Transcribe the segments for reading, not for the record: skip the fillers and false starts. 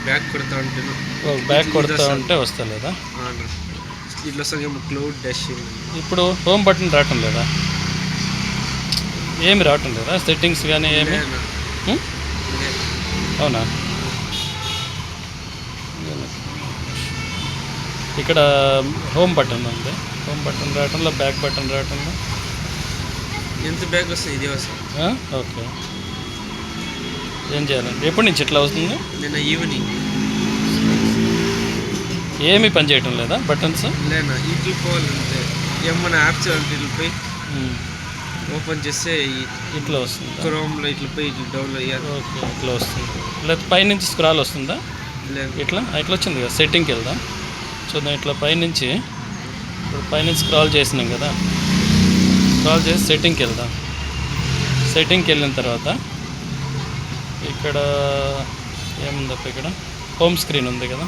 Back కొడతా ఉంటే back కొడతా ఉంటే వస్తలేదా? ఇట్లా క్లౌడ్ డస్ట్. ఇప్పుడు హోమ్ బటన్ రావటం లేదా? ఏమి రావటం లేదా సెట్టింగ్స్ కానీ ఏమి? అవునా? ఇక్కడ హోమ్ బటన్ ఉంది, హోమ్ బటన్ రావటంలో బ్యాక్ బటన్ రావటంలో ఎంత బ్యాక్ వస్తుంది? ఇది వస్తుంది. ఓకే, ఏం చేయాలండి? ఎప్పటి నుంచి ఇట్లా వస్తుంది? నిన్న ఈవినింగ్. ఏమీ పని చేయటం లేదా బటన్స్? లేదా ఇట్లా పోవాలంటే ఏమన్నా యాప్స్ ఇట్లపై ఓపెన్ చేస్తే ఇట్లా వస్తుంది. క్రోమ్లో ఇట్లా పోయి ఇట్లా డౌన్లోడ్ అయ్యారు. ఓకే, ఇట్లా వస్తుంది. లేదా పైనుంచి స్క్రాల్ వస్తుందా? లేదు, ఇట్లా వచ్చింది కదా. సెట్టింగ్కి వెళ్దాం చూద్దాం. ఇట్లా పైనుంచి ఇప్పుడు పైనుంచి స్క్రాల్ చేసినాం కదా, స్క్రాల్ చేసి సెట్టింగ్కి వెళ్దాం. సెట్టింగ్కి వెళ్ళిన తర్వాత ఇక్కడ ఏముందప్ప, ఇక్కడ హోమ్ స్క్రీన్ ఉంది కదా,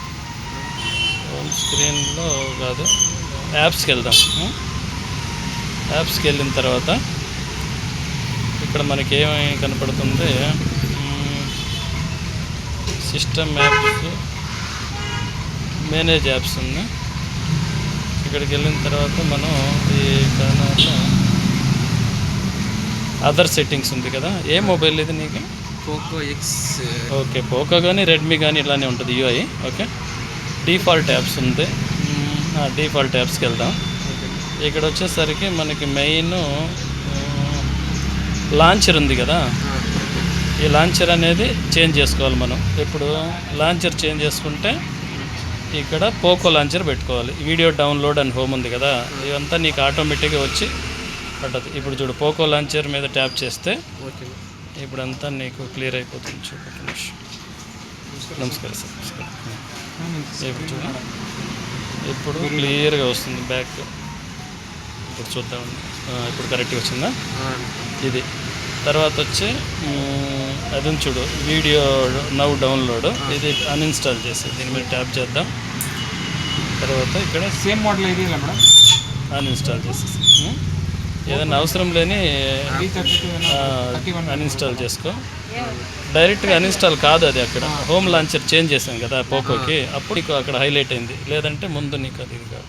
హోమ్ స్క్రీన్లో కాదు, యాప్స్కి వెళ్దాం. యాప్స్కి వెళ్ళిన తర్వాత ఇక్కడ మనకి ఏమి కనపడుతుంది? సిస్టమ్ యాప్స్, మేనేజ్ యాప్స్ ఉంది. ఇక్కడికి వెళ్ళిన తర్వాత మనం ఈ ఛానల్లో అదర్ సెట్టింగ్స్ ఉంది కదా. ఏ మొబైల్ ఇది నీకు? Poco X. ఓకే, పోకో కానీ రెడ్మీ కానీ ఇలానే ఉంటుంది యూఐ. ఓకే, డిఫాల్ట్ యాప్స్ ఉంది. డిఫాల్ట్ యాప్స్కి వెళ్దాం. ఇక్కడ వచ్చేసరికి మనకి మెయిన్ లాంచర్ ఉంది కదా. ఈ లాంచర్ అనేది చేంజ్ చేసుకోవాలి మనం. ఇప్పుడు లాంచర్ చేంజ్ చేసుకుంటే ఇక్కడ పోకో లాంచర్ పెట్టుకోవాలి. వీడియో డౌన్లోడ్ అండ్ హోమ్ ఉంది కదా, ఇవంతా నీకు ఆటోమేటిక్గా వచ్చి పడ్డది. ఇప్పుడు చూడు, పోకో లాంచర్ మీద ట్యాప్ చేస్తే ఇప్పుడంతా నీకు క్లియర్ అయిపోతుంది. చూడండి, నమస్కారం సార్. ఇప్పుడు చూడ, ఇప్పుడు క్లియర్గా వస్తుంది బ్యాక్. ఇప్పుడు చూద్దామండి, ఇప్పుడు కరెక్ట్గా వచ్చిందా? ఇది తర్వాత వచ్చి అది చూడు, వీడియో నౌ డౌన్లోడ్. ఇది అన్ఇన్స్టాల్ చేసి దీని మీద ట్యాప్ చేద్దాం. తర్వాత ఇక్కడ సేమ్ మోడల్ ఇది మేడం, అన్ఇన్స్టాల్ చేసేసి ఏదైనా అవసరం లేని అన్ఇన్స్టాల్ చేసుకో. డైరెక్ట్గా అన్ఇన్స్టాల్ కాదు అది, అక్కడ హోమ్ లాంచర్ చేంజ్ చేసాం కదా పోకోకి, అప్పుడు నీకు అక్కడ హైలైట్ అయింది. లేదంటే ముందు నీకు అది కాదు.